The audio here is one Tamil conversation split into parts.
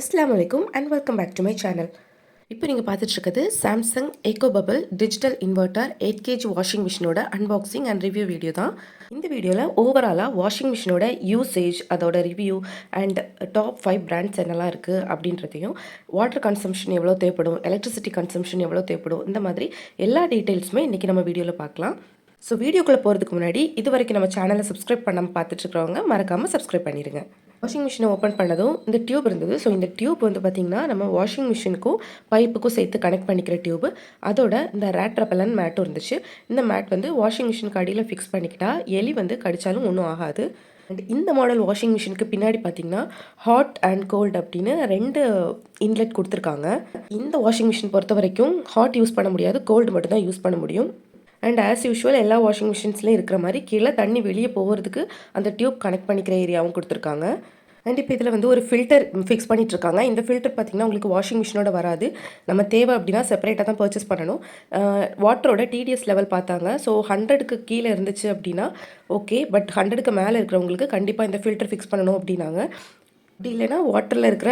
Assalamu alaikum and welcome back to my channel. இப்போ நீங்கள் பார்த்துட்டு இருக்கிறது Samsung Ecobubble digital inverter 8kg washing மிஷினோட அன்பாக்சிங் அண்ட் ரிவ்யூ வீடியோ தான். இந்த வீடியோவில் ஓவராலாக வாஷிங் மிஷினோட யூசேஜ், அதோட ரிவ்யூ அண்ட் டாப் 5 பிராண்ட்ஸ் என்னெல்லாம் இருக்குது அப்படின்றதையும், வாட்டர் கன்சம்ஷன் எவ்வளோ தேவைப்படும், எலக்ட்ரிசிட்டி கன்சம்ஷன் எவ்வளோ தேவைப்படும், இந்த மாதிரி எல்லா டீட்டெயில்ஸுமே இன்றைக்கி நம்ம வீடியோவில் பார்க்கலாம். ஸோ வீடியோக்குள்ளே போகிறதுக்கு முன்னாடி இது வரைக்கும் நம்ம சேனலை சப்ஸ்கிரைப் பண்ணாமல் பார்த்துட்ருக்கிறவங்க மறக்காமல் சப்ஸ்கிரைப் பண்ணிடுங்க. வாஷிங் மிஷினை ஓப்பன் பண்ணதும் இந்த டியூப் இருந்தது. ஸோ இந்த டியூப் வந்து பார்த்திங்கன்னா நம்ம வாஷிங் மிஷினுக்கும் பைப்புக்கும் சேர்த்து கனெக்ட் பண்ணிக்கிற டியூப். அதோட இந்த ரேட் ரெப்பலன் மேட்டும் இருந்துச்சு. இந்த மேட் வந்து வாஷிங் மிஷினுக்கு அடியில் ஃபிக்ஸ் பண்ணிக்கிட்டா எலி வந்து கடித்தாலும் ஒன்றும் ஆகாது. அண்ட் இந்த மாடல் வாஷிங் மிஷினுக்கு பின்னாடி பார்த்திங்கன்னா ஹாட் அண்ட் கோல்டு அப்படின்னு 2 இன்லெட் கொடுத்துருக்காங்க. இந்த வாஷிங் மிஷின் பொறுத்த வரைக்கும் ஹாட் யூஸ் பண்ண முடியாது, கோல்டு மட்டும் தான் யூஸ் பண்ண முடியும். அண்ட் ஆஸ் யூஷுவல் எல்லா வாஷிங் மிஷின்ஸ்லேயும் இருக்கிற மாதிரி கீழே தண்ணி வெளியே போகிறதுக்கு அந்த டியூப் கனெக்ட் பண்ணிக்கிற ஏரியாவும் கொடுத்துருக்காங்க. அண்ட் இப்போ இதில் வந்து ஒரு ஃபில்டர் ஃபிக்ஸ் பண்ணிகிட்ருக்காங்க. இந்த ஃபில்டர் பார்த்திங்கன்னா உங்களுக்கு வாஷிங் மிஷினோட வராது. நம்ம தேவை அப்படின்னா செப்பரேட்டாக தான் பர்ச்சேஸ் பண்ணணும். வாட்டரோட டிடிஎஸ் லெவல் பார்த்தாங்க. ஸோ 100க்கு கீழே இருந்துச்சு அப்படின்னா ஓகே, பட் 100க்கு மேலே இருக்கிறவங்களுக்கு கண்டிப்பாக இந்த ஃபில்டர் ஃபிக்ஸ் பண்ணணும் அப்படின்னாங்க. அப்படி இல்லைன்னா வாட்டரில் இருக்கிற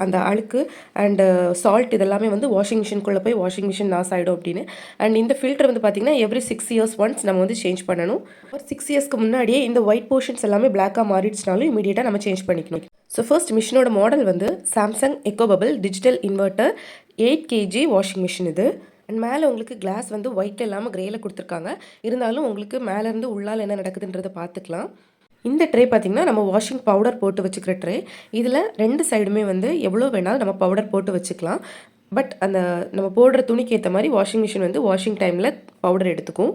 அந்த அழுக்கு அண்டு சால்ட் இதெல்லாமே வந்து வாஷிங் மிஷின்குள்ளே போய் வாஷிங் மிஷின் லாஸ் ஆகிடும் அப்படின்னு. அண்ட் இந்த ஃபில்டர் வந்து பார்த்திங்கன்னா எவ்ரி 6 இயர்ஸ் ஒன்ஸ் நம்ம வந்து சேஞ்ச் பண்ணணும். ஒரு 6 இயர்ஸ்க்கு முன்னாடியே இந்த ஒயிட் போர்ஷன்ஸ் எல்லாமே பிளாக்காக மாறிடுச்சுனாலும் இமீடியட்டாக நம்ம சேஞ்ச் பண்ணிக்கணும். ஸோ ஃபர்ஸ்ட் மிஷினோட மாடல் வந்து Samsung Ecobubble digital inverter 8kg washing machine இது. அண்ட் மேலே உங்களுக்கு கிளாஸ் வந்து ஒயிட்டில் இல்லாமல் க்ரேயில் கொடுத்துருக்காங்க. இருந்தாலும் உங்களுக்கு மேலேருந்து உள்ளால் என்ன நடக்குதுன்றதை பார்த்துக்கலாம். இந்த ட்ரே பார்த்திங்கன்னா நம்ம வாஷிங் பவுடர் போட்டு வச்சுக்கிற ட்ரே. இதில் 2 சைடுமே வந்து எவ்வளோ வேணாலும் நம்ம பவுடர் போட்டு வச்சுக்கலாம். பட் அந்த நம்ம போடுற துணிக்கு ஏற்ற மாதிரி வாஷிங் மிஷின் வந்து வாஷிங் டைமில் பவுடர் எடுத்துக்கும்.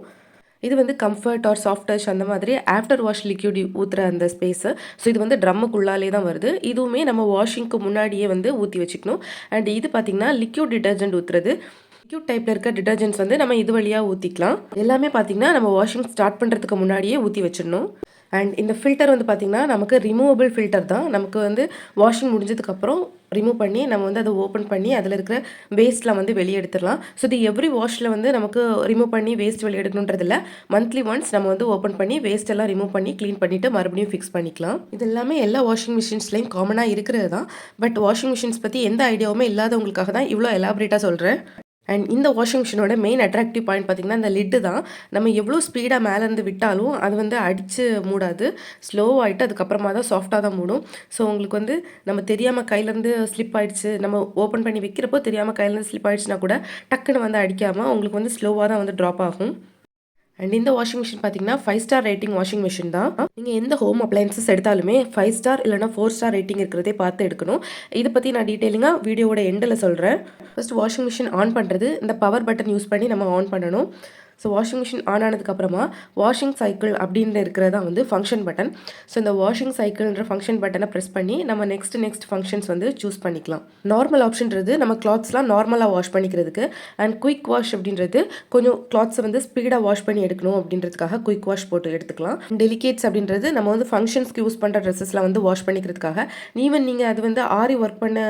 இது வந்து கம்ஃபர்ட் ஆர் சாஃப்ட் டச் அந்த மாதிரி ஆஃப்டர் வாஷ் லிக்யூட் ஊற்றுற அந்த ஸ்பேஸு. ஸோ இது வந்து ட்ரம்முக்குள்ளாலே தான் வருது. இதுவுமே நம்ம வாஷிங்க்கு முன்னாடியே வந்து ஊற்றி வச்சுக்கணும். அண்ட் இது பார்த்திங்கன்னா லிக்யூட் டிட்டர்ஜென்ட் ஊற்றுறது. லிக்யூட் டைப்பில் இருக்க டிட்டர்ஜென்ட்ஸ் வந்து நம்ம இது வழியாக ஊற்றிக்கலாம். எல்லாமே பார்த்திங்கன்னா நம்ம வாஷிங் ஸ்டார்ட் பண்ணுறதுக்கு முன்னாடியே ஊற்றி வச்சிடணும். அண்ட் இந்த ஃபில்டர் வந்து பார்த்திங்கன்னா நமக்கு ரிமூவபிள் ஃபில்டர் தான். நமக்கு வந்து வாஷிங் முடிஞ்சதுக்கப்புறம் ரிமூவ் பண்ணி நம்ம வந்து அதை ஓப்பன் பண்ணி அதில் இருக்கிற வேஸ்ட்லாம் வந்து வெளியே எடுத்துடலாம். ஸோ இது எவ்ரி வாஷில் வந்து நமக்கு ரிமூவ் பண்ணி வேஸ்ட் வெளியே எடுக்கணுன்றதில்ல. மந்த்லி ஒன்ஸ் நம்ம வந்து ஓப்பன் பண்ணி வேஸ்ட் எல்லாம் ரிமூவ் பண்ணி க்ளீன் பண்ணிவிட்டு மறுபடியும் ஃபிக்ஸ் பண்ணிக்கலாம். இது எல்லாமே எல்லா வாஷிங் மிஷின்ஸ்லையும் காமனாக இருக்கிறது தான். பட் வாஷிங் மிஷின்ஸ் பற்றி எந்த ஐடியாவுமே இல்லாதவங்களுக்காக தான் இவ்வளோ எலாபரேட்டாக சொல்கிறேன். அண்ட் இந்த வாஷிங் மிஷினோட மெயின் அட்ராக்டிவ் பாயிண்ட் பார்த்திங்கன்னா இந்த லிட்டு தான். நம்ம எவ்வளோ ஸ்பீடாக மேலேருந்து விட்டாலும் அது வந்து அடித்து மூடாது. ஸ்லோவாகிட்டு அதுக்கப்புறமா தான் சாஃப்டாக தான் மூடும். ஸோ உங்களுக்கு வந்து நம்ம தெரியாமல் கையிலேருந்து ஸ்லிப் ஆகிடுச்சு, நம்ம ஓப்பன் பண்ணி வைக்கிறப்போ தெரியாமல் கையிலேருந்து ஸ்லிப் ஆகிடுச்சுனா கூட டக்குன்னு வந்து அடிக்காமல் உங்களுக்கு வந்து ஸ்லோவாக தான் வந்து ட்ராப் ஆகும். அண்ட் இந்த வாஷிங் மிஷின் பார்த்தீங்கன்னா 5 ஸ்டார் ரேட்டிங் வாஷிங் மிஷின் தான். நீங்கள் எந்த ஹோம் அப்ளையன்சஸ் எடுத்தாலுமே 5 ஸ்டார் இல்லைனா 4 ஸ்டார் ரேட்டிங் இருக்கிறதே பார்த்து எடுக்கணும். இதை பற்றி நான் டீட்டெயிலிங்காக வீடியோவோட எண்டில் சொல்கிறேன். ஃபர்ஸ்ட் வாஷிங் மிஷின் ஆன் பண்ணுறது இந்த பவர் பட்டன் யூஸ் பண்ணி நம்ம ஆன் பண்ணணும். ஸோ வாஷிங் மிஷின் ஆன் ஆனதுக்கப்புறமா வாஷிங் சைக்கிள் அப்படின்னு இருக்கிறதா வந்து ஃபங்க்ஷன் பட்டன். ஸோ இந்த வாஷிங் சைக்கிள்ன்ற ஃபங்க்ஷன் பட்டனை ப்ரெஸ் பண்ணி நம்ம நெக்ஸ்ட் ஃபங்க்ஷன்ஸ் வந்து சூஸ் பண்ணிக்கலாம். நார்மல் ஆப்ஷன்றது நம்ம கிளாத்ஸ்லாம் நார்மலாக வாஷ் பண்ணிக்கிறதுக்கு. அண்ட் குயிக் வாஷ் அப்படின்றது கொஞ்சம் கிளாத்ஸை வந்து ஸ்பீடாக வாஷ் பண்ணி எடுக்கணும் அப்படின்றதுக்காக குயிக் வாஷ் போட்டு எடுத்துக்கலாம். டெலிகேட்ஸ் அப்படின்றது நம்ம வந்து ஃபங்க்ஷன்ஸ்க்கு யூஸ் பண்ணுற ட்ரெஸ்ஸஸ்லாம் வந்து வாஷ் பண்ணிக்கிறதுக்காக. ஈவன் நீங்கள் அது வந்து ஆரி ஒர்க் பண்ண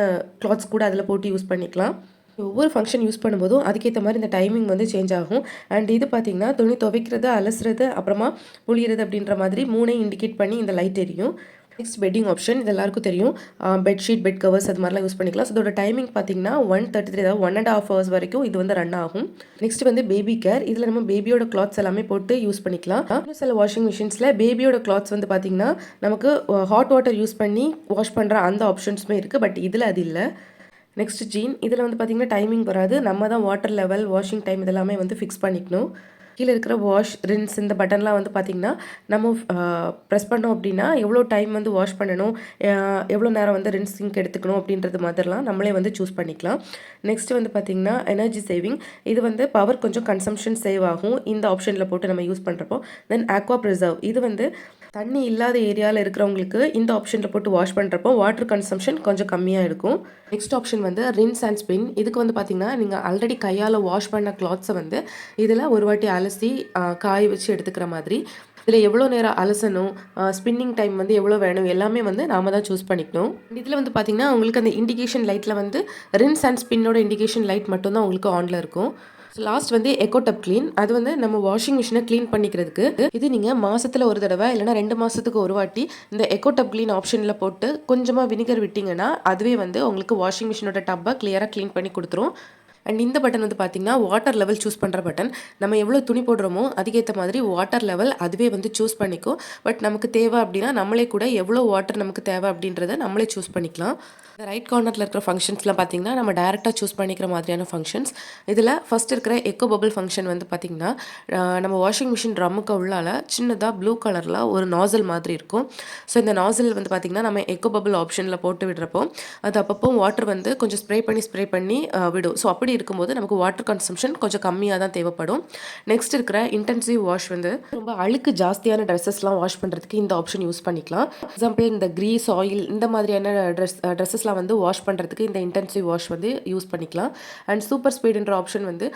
கிளாத்ஸ் கூட அதில் போட்டு யூஸ் பண்ணிக்கலாம். ஒவ்வொரு ஃபங்க்ஷன் யூஸ் பண்ணும்போதும் அதுக்கேற்ற மாதிரி இந்த டைமிங் வந்து சேஞ்ச் ஆகும். அண்ட் இது பார்த்திங்கன்னா துணி துவைக்கிறது, அலசுறது, அப்புறமா புளியறது அப்படின்ற மாதிரி 3 இண்டிகேட் பண்ணி இந்த லைட் எரியும். நெக்ஸ்ட் பெட்டிங் ஆப்ஷன், இது எல்லாருக்கும் தெரியும். பெட்ஷீட், பெட் கவர்ஸ் அது மாதிரிலாம் யூஸ் பண்ணிக்கலாம். ஸோ இதோட டைமிங் பார்த்திங்கன்னா 1:33, அதாவது 1.5 hours வரைக்கும் இது வந்து ரன் ஆகும். நெக்ஸ்ட் வந்து பேபி கேர். இதில் நம்ம பேபியோட கிளாத்ஸ் எல்லாமே போட்டு யூஸ் பண்ணிக்கலாம். சில வாஷிங் மிஷின்ஸில் பேபியோட கிளாத்ஸ் வந்து பார்த்திங்கன்னா நமக்கு ஹாட் வாட்டர் யூஸ் பண்ணி வாஷ் பண்ணுற அந்த ஆப்ஷன்ஸுமே இருக்குது. பட் இதில் அது இல்லை. Next gen. இதில் வந்து பார்த்திங்கன்னா டைமிங் வராது. நம்ம தான் வாட்டர் லெவல், வாஷிங் டைம் இதெல்லாமே வந்து ஃபிக்ஸ் பண்ணிக்கணும். கீழே இருக்கிற வாஷ், ரின்ஸ் இந்த பட்டன்லாம் வந்து பார்த்திங்கன்னா நம்ம ப்ரெஸ் பண்ணோம் அப்படின்னா எவ்வளோ டைம் வந்து வாஷ் பண்ணணும், எவ்வளோ நேரம் வந்து ரின்ஸிங்க்கு எடுத்துக்கணும் அப்படின்றது மாதிரிலாம் நம்மளே வந்து சூஸ் பண்ணிக்கலாம். நெக்ஸ்ட் வந்து பார்த்திங்கன்னா எனர்ஜி சேவிங். இது வந்து பவர் கொஞ்சம் கன்சம்ஷன் சேவ் ஆகும் இந்த ஆப்ஷனில் போட்டு நம்ம யூஸ் பண்ணுறப்போ. தென் ஆக்வா ப்ரிசர்வ். இது வந்து தண்ணி இல்லாத ஏரியாவில் இருக்கிறவங்களுக்கு இந்த ஆப்ஷனில் போட்டு வாஷ் பண்ணுறப்போ வாட்டர் கன்சம்ஷன் கொஞ்சம் கம்மியாக இருக்கும். நெக்ஸ்ட் ஆப்ஷன் வந்து ரின்ஸ் அண்ட் ஸ்பின். இதுக்கு வந்து பார்த்திங்கன்னா நீங்கள் ஆல்ரெடி கையால் வாஷ் பண்ண கிளாத்ஸை வந்து இதில் ஒரு வாட்டி அலசி காய வச்சு எடுத்துக்கிற மாதிரி. இதில் எவ்வளோ நேரம் அலசணும், ஸ்பின்னிங் டைம் வந்து எவ்வளோ வேணும், எல்லாமே வந்து நாம தான் சூஸ் பண்ணிக்கணும். இதில் வந்து பார்த்திங்கன்னா உங்களுக்கு அந்த இண்டிகேஷன் லைட்டில் வந்து ரின்ஸ் அண்ட் ஸ்பின்னோட இண்டிகேஷன் லைட் மட்டும்தான் உங்களுக்கு ஆனில் இருக்கும். லாஸ்ட் வந்து எக்கோ டப் க்ளீன். அது வந்து நம்ம வாஷிங் மிஷினை க்ளீன் பண்ணிக்கிறதுக்கு. இது நீங்கள் மாதத்தில் ஒரு தடவை இல்லைனா 2 மாதத்துக்கு ஒரு வாட்டி இந்த எக்கோ டப் க்ளீன் ஆப்ஷனில் போட்டு கொஞ்சமாக வினிகர் விட்டிங்கன்னா அதுவே வந்து உங்களுக்கு வாஷிங் மிஷினோட டப்பை கிளியராக க்ளீன் பண்ணி கொடுத்துரும். அண்ட் இந்த பட்டன் வந்து பார்த்திங்கன்னா வாட்டர் லெவல் சூஸ் பண்ணுற பட்டன். நம்ம எவ்வளோ துணி போடுறோமோ அதுக்கேற்ற மாதிரி வாட்டர் லெவல் அதுவே வந்து சூஸ் பண்ணிக்கும். பட் நமக்கு தேவை அப்படின்னா நம்மளே கூட எவ்வளோ வாட்டர் நமக்கு தேவை அப்படின்றத நம்மளே சூஸ் பண்ணிக்கலாம். இந்த ரைட் கார்னரில் இருக்கிற ஃபங்க்ஷன்ஸ்லாம் பார்த்திங்கன்னா நம்ம டேரெக்டாக சூஸ் பண்ணிக்கிற மாதிரியான ஃபங்க்ஷன்ஸ். இதில் ஃபஸ்ட் இருக்கிற எக்கோ பபிள் ஃபங்க்ஷன் வந்து பார்த்திங்கன்னா நம்ம வாஷிங் மிஷின் ட்ரம்முக்கு உள்ளால் சின்னதாக ப்ளூ கலரில் ஒரு நாசல் மாதிரி இருக்கும். ஸோ இந்த நாசல் வந்து பார்த்திங்கன்னா நம்ம எக்கோ பபிள் ஆப்ஷனில் போட்டு விடுறப்போ அது அப்பப்போ வாட்டர் வந்து கொஞ்சம் ஸ்ப்ரே பண்ணி விடும். ஸோ அப்படி இருக்கும்போது நமக்கு வாட்டர் கன்சம்ஷன் கொஞ்சம் கம்மியாக தான் தேவைப்படும். நெக்ஸ்ட் இருக்கிற இன்டென்சிவ் வாஷ் வந்து ரொம்ப அழுக்கு ஜாஸ்தியான ட்ரெஸ்ஸஸ்லாம் வாஷ் பண்ணுறதுக்கு இந்த ஆப்ஷன் யூஸ் பண்ணிக்கலாம். எக்ஸாம்பிள் இந்த கிரீஸ் ஆயில் இந்த மாதிரியான ட்ரெஸ்ஸஸ்லாம் வந்து வாஷ் பண்ணுறதுக்கு இந்த இன்டென்சிவ் வாஷ் வந்து யூஸ் பண்ணிக்கலாம். அண்ட் சூப்பர் ஸ்பீடுன்ற ஆப்ஷன் வந்து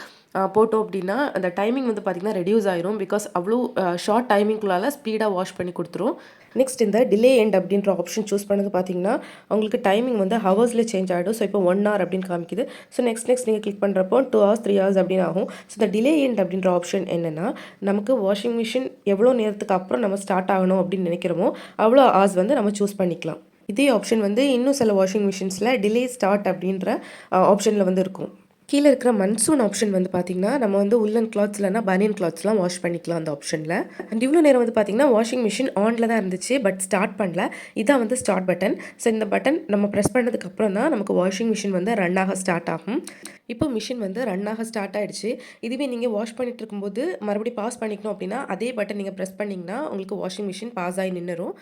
போட்டோம் அப்படின்னா அந்த டைமிங் வந்து பார்த்திங்கன்னா ரெடியூஸ் ஆயிரும். பிகாஸ் அவ்வளோ ஷார்ட் டைமிங்குள்ளால் ஸ்பீடாக வாஷ் பண்ணி கொடுத்துரும். நெக்ஸ்ட் இந்த டிலே எண்ட் அப்படின்ற ஆப்ஷன் சூஸ் பண்ணது பார்த்தீங்கன்னா உங்களுக்கு டைமிங் வந்து ஹவர்ஸில் சேஞ்ச் ஆகிடும். ஸோ இப்போ 1 hour அப்படின்னு காமிக்குது. ஸோ நெக்ஸ்ட் நீங்கள் கிளிக் பண்ணுறப்போ 2 hours 3 hours அப்படின்னு ஆகும். ஸோ இந்த டிலே எண்ட் அப்படின்ற ஆப்ஷன் என்னென்னா நமக்கு வாஷிங் மிஷின் எவ்வளோ நேரத்துக்கு அப்புறம் நம்ம ஸ்டார்ட் ஆகணும் அப்படின்னு நினைக்கிறோமோ அவ்வளோ ஹவர்ஸ் வந்து நம்ம சூஸ் பண்ணிக்கலாம். இதே ஆப்ஷன் வந்து இன்னும் சில வாஷிங் மிஷின்ஸில் டிலே ஸ்டார்ட் அப்படின்ற ஆப்ஷனில் வந்து இருக்கும். கீழே இருக்கிற மன்சூன் ஆப்ஷன் வந்து பார்த்திங்கன்னா நம்ம வந்து உள்ளன் கிளாத்ஸ் இல்லைனா பனியன் கிளாத்ஸ்லாம் வாஷ் பண்ணிக்கலாம் அந்த ஆப்ஷனில். அண்ட் இவ்வளோ நேரம் வந்து பார்த்திங்கன்னா வாஷிங் மிஷின் ஆனில் தான் இருந்துச்சு, பட் ஸ்டார்ட் பண்ணல. இதான் வந்து ஸ்டார்ட் பட்டன். ஸோ இந்த பட்டன் நம்ம ப்ரெஸ் பண்ணதுக்கு அப்புறம் தான் நமக்கு வாஷிங் மிஷின் வந்து ரன் ஆக ஸ்டார்ட் ஆகும். இப்போ மிஷின் வந்து ரன் ஆக ஸ்டார்ட் ஆகிடுச்சு. இதுவே நீங்கள் வாஷ் பண்ணிட்டு இருக்கும்போது மறுபடியும் பாஸ் பண்ணிக்கணும் அப்படின்னா அதே பட்டன் நீங்கள் ப்ரெஸ் பண்ணிங்கன்னா உங்களுக்கு வாஷிங் மிஷின் பாஸ் ஆகி நின்றுரும்.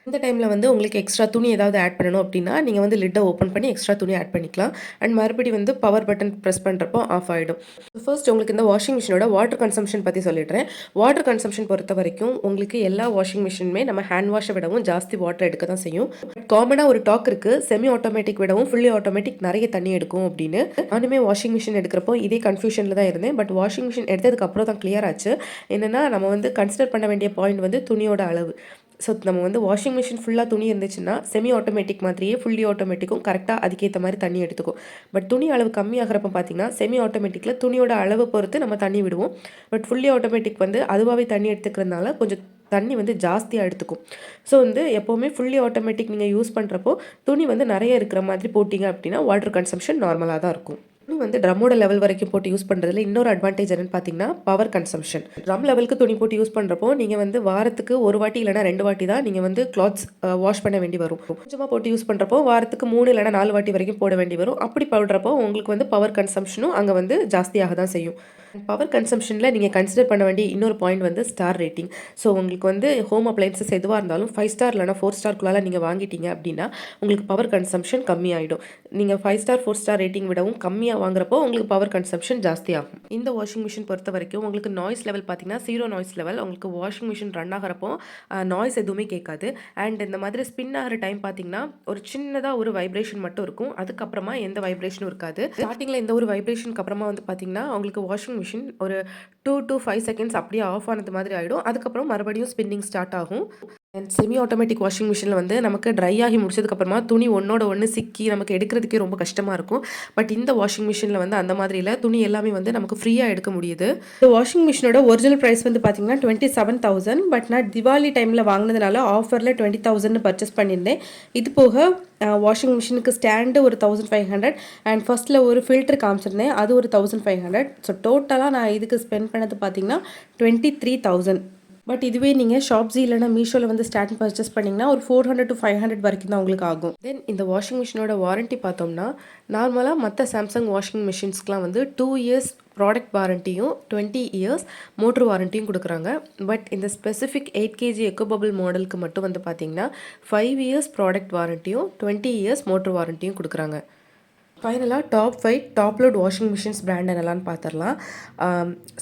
இந்த டைமில் வந்து உங்களுக்கு எக்ஸ்ட்ரா துணி ஏதாவது ஆட் பண்ணணும் அப்படின்னா நீங்கள் வந்து லிட்டை ஓப்பன் பண்ணி எக்ஸ்ட்ரா துணி ஆட் பண்ணிக்கலாம். அண்ட் மறுபடி வந்து பவர் பட்டன் ப்ரெஸ் பண்ணுறப்போ ஆஃப் ஆகிடும். ஃபர்ஸ்ட் உங்களுக்கு இந்த வாஷிங் மிஷினோட வாட்டர் கன்சம்ஷன் பற்றி சொல்லிடுறேன். வாட்டர் கன்சம்ஷன் பொறுத்த வரைக்கும் உங்களுக்கு எல்லா வாஷிங் மிஷினுமே நம்ம ஹேண்ட் வாஷை விடவும் ஜாஸ்தி வாட்டர் எடுக்க தான் செய்யும். காமனாக ஒரு டாக் இருக்குது, செமி ஆட்டோமேட்டிக் விடவும் ஃபுல்லி ஆட்டோமேட்டிக் நிறைய தண்ணி எடுக்கும் அப்படின்னு. நானுமே வாஷிங் மிஷின் எடுக்கிறப்போ இதே கன்ஃபியூஷனில் தான் இருந்தேன். பட் வாஷிங் மிஷின் எடுத்ததுக்கு அப்புறம் தான் கிளியர் ஆச்சு. என்னென்னா நம்ம வந்து கன்சிடர் பண்ண வேண்டிய பாயிண்ட் வந்து துணியோட அளவு. ஸோ நம்ம வந்து வாஷிங் மிஷின் ஃபுல்லாக துணி இருந்துச்சுன்னா செமி ஆட்டோமேட்டிக் மாதிரியே ஃபுல்லி ஆட்டோமேட்டிக்கும் கரெக்டாக அதுக்கேற்ற மாதிரி தண்ணி எடுத்துக்கும். பட் துணி அளவு கம்மியாகிறப்ப பார்த்திங்கன்னா செமி ஆட்டோமேட்டிக்கில் துணியோட அளவு பொறுத்து நம்ம தண்ணி விடுவோம். பட் ஃபுல்லி ஆட்டோமேட்டிக் வந்து அதுவாகவே தண்ணி எடுத்துக்கிறதுனால கொஞ்சம் தண்ணி வந்து ஜாஸ்தியாக எடுத்துக்கும். ஸோ வந்து எப்போவுமே ஃபுல்லி ஆட்டோமேட்டிக் நீங்கள் யூஸ் பண்ணுறப்போ துணி வந்து நிறைய இருக்கிற மாதிரி போட்டிங்க அப்படின்னா வாட்டர் கன்சம்ஷன் நார்மலாக தான் இருக்கும். துணி வந்து ட்ரம்மோட லெவல் வரைக்கும் போட்டு யூஸ் பண்ணுறதுல இன்னொரு அட்வான்டேஜ் என்னன்னு பார்த்தீங்கன்னா பவர் கன்சம்ஷன். ட்ரம் லெவலுக்கு துணி போட்டு யூஸ் பண்ணுறப்போ நீங்கள் வந்து வாரத்துக்கு ஒரு வாட்டி இல்லைனா 2 வாட்டி தான் நீங்கள் வந்து கிளாத்ஸ் வாஷ் பண்ண வேண்டி வரும். கொஞ்சமாக போட்டு யூஸ் பண்ணுறப்போ வாரத்துக்கு 3 இல்லைனா 4 வாட்டி வரைக்கும் போட வேண்டி வரும். அப்படி போடுறப்போ உங்களுக்கு வந்து பவர் கன்சம்ஷனும் அங்கே வந்து ஜாஸ்தியாக தான் செய்யும். பவர் கன்சம்ஷனில் நீங்கள் கன்சிடர் பண்ண வேண்டிய இன்னொரு பாயிண்ட் வந்து ஸ்டார் ரேட்டிங். ஸோ உங்களுக்கு வந்து ஹோம் அப்ளைன்சஸ் எதுவாக இருந்தாலும் 5 star இல்லைனா 4 starக்குள்ளால நீங்கள் வாங்கிட்டீங்க அப்படின்னா உங்களுக்கு பவர் கன்சம்ஷன் கம்மியாகிடும். நீங்கள் 5 star 4 star ரேட்டிங் விடவும் கம்மியாக வாங்குறப்போ உங்களுக்கு பவர் கன்சம்ஷன் ஜாஸ்தி ஆகும். இந்த வாஷிங் மிஷின் பொறுத்த வரைக்கும் உங்களுக்கு நாய்ஸ் லெவல் பார்த்தீங்கன்னா 0 நாய்ஸ் லெவல். உங்களுக்கு வாஷிங் மிஷின் ரன் ஆகிறப்போ நாய்ஸ் எதுவுமே கேட்காது. அண்ட் இந்த மாதிரி ஸ்பின் ஆகிற டைம் பார்த்தீங்கன்னா ஒரு சின்னதாக ஒரு வைப்ரேஷன் மட்டும் இருக்கும். அதுக்கப்புறமா எந்த வைப்ரேஷனும் இருக்காது. ஸ்டார்டிங்கில் இந்த ஒரு வைப்ரேஷனுக்கு அப்புறமா வந்து பார்த்தீங்கன்னா உங்களுக்கு வாஷிங் மிஷின் ஒரு 2 to 5 seconds அப்படியே ஆஃப் ஆனது மாதிரி ஆகிடும். அதுக்கப்புறம் மறுபடியும் ஸ்பின்னிங் ஸ்டார்ட் ஆகும். அண்ட் செமி ஆட்டோமேட்டிக் வாஷிங் மிஷினில் வந்து நமக்கு ட்ரை ஆகி முடிச்சதுக்கப்புறமா துணி ஒன்றோட ஒன்று சிக்கி நமக்கு எடுக்கிறதுக்கே ரொம்ப கஷ்டமாக இருக்கும். பட் இந்த வாஷிங் மிஷினில் வந்து அந்த மாதிரி இல்லை, துணி எல்லாமே வந்து நமக்கு ஃப்ரீயாக எடுக்க முடியுது. இந்த வாஷிங் மிஷினோட ஒரிஜினல் ப்ரைஸ் வந்து பார்த்தீங்கன்னா 27,000. பட் நான் திவாலி டைமில் வாங்கினதுனால ஆஃபரில் 20,000 பர்ச்சேஸ் பண்ணியிருந்தேன். இது போக வாஷிங் மிஷினுக்கு ஸ்டாண்டு ஒரு 1,500 அண்ட் ஃபர்ஸ்ட்டில் ஒரு ஃபில்டர் காமிச்சிருந்தேன், அது ஒரு 1,500. ஸோ டோட்டலாக நான் இதுக்கு ஸ்பெண்ட் பண்ணது பார்த்தீங்கன்னா 23,000. பட் இதுவே நீங்கள் ஷாப்ஸி இல்லைனா மீஷோவில் வந்து ஸ்டாண்ட் பர்ச்சேஸ் பண்ணிங்கன்னா ஒரு 400 to 500 வரைக்கும் தான் உங்களுக்கு ஆகும். தென் இந்த வாஷிங் மிஷினோட வாரண்ட்டி பார்த்தோம்னா நார்மலாக மற்ற சாம்சங் வாஷிங் மிஷின்ஸ்க்குலாம் வந்து 2 years ப்ராடக்ட் வாரண்ட்டியும் 20 years மோட்ரு வாரண்ட்டியும் கொடுக்குறாங்க. பட் இந்த ஸ்பெசிஃபிக் 8 kg எக்கோபபிள் மாடலுக்கு மட்டும் வந்து பார்த்தீங்கன்னா 5 years ப்ராடக்ட் வாரண்ட்டியும் 20 years மோட்ரு வாரண்ட்டியும் கொடுக்குறாங்க. ஃபைனலாக top 5 top load washing machines brand என்னெல்லாம் பார்த்துடலாம்.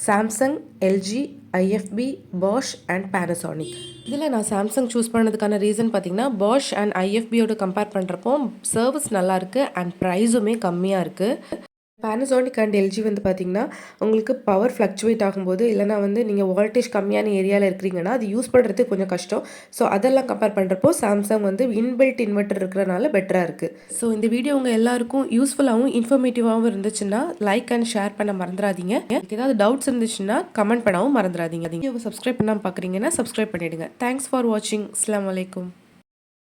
Samsung, LG, IFB, Bosch and Panasonic. இதில் நான் சாம்சங் சூஸ் பண்ணதுக்கான ரீசன் பார்த்தீங்கன்னா பாஷ் அண்ட் ஐஎஃப்பியோட கம்பேர் பண்ணுறப்போ சர்வீஸ் நல்லாயிருக்கு அண்ட் ப்ரைஸுமே கம்மியாக இருக்குது. Panasonic அண்ட் எல்ஜி வந்து பார்த்தீங்கன்னா, உங்களுக்கு பவர் ஃப்ளக்சுவேட் ஆகும்போது, இல்லைனா வந்து நீங்கள் வோல்டேஜ் கம்மியான ஏரியாவில் இருக்கிறீங்கன்னா, அது யூஸ் பண்ணுறதுக்கு கொஞ்சம் கஷ்டம். ஸோ அதெல்லாம் கம்பேர் பண்ணுறப்போ சாம்சங் வந்து இன்பில்ட் இன்வெர்ட்டர் இருக்கிறனால பெட்டராக இருக்குது. ஸோ இந்த வீடியோ உங்கள் எல்லாருக்கும் யூஸ்ஃபுல்லாகவும் இன்ஃபர்மேட்டிவாகவும் இருந்துச்சுன்னா லைக் அண்ட் ஷேர் பண்ண மறந்துடாதீங்க. எனக்கு ஏதாவது டவுட்ஸ் இருந்துச்சுன்னா கமெண்ட் பண்ணவும் மறந்துடாதீங்க. வீடியோவை சப்ஸ்கிரைப் பண்ணாமல் பார்க்குறீங்கன்னா சப்ஸ்கிரைப் பண்ணிவிடுங்க. தேங்க்ஸ் ஃபார் வாட்சிங். அஸ்ஸலாமு அலைக்கும்.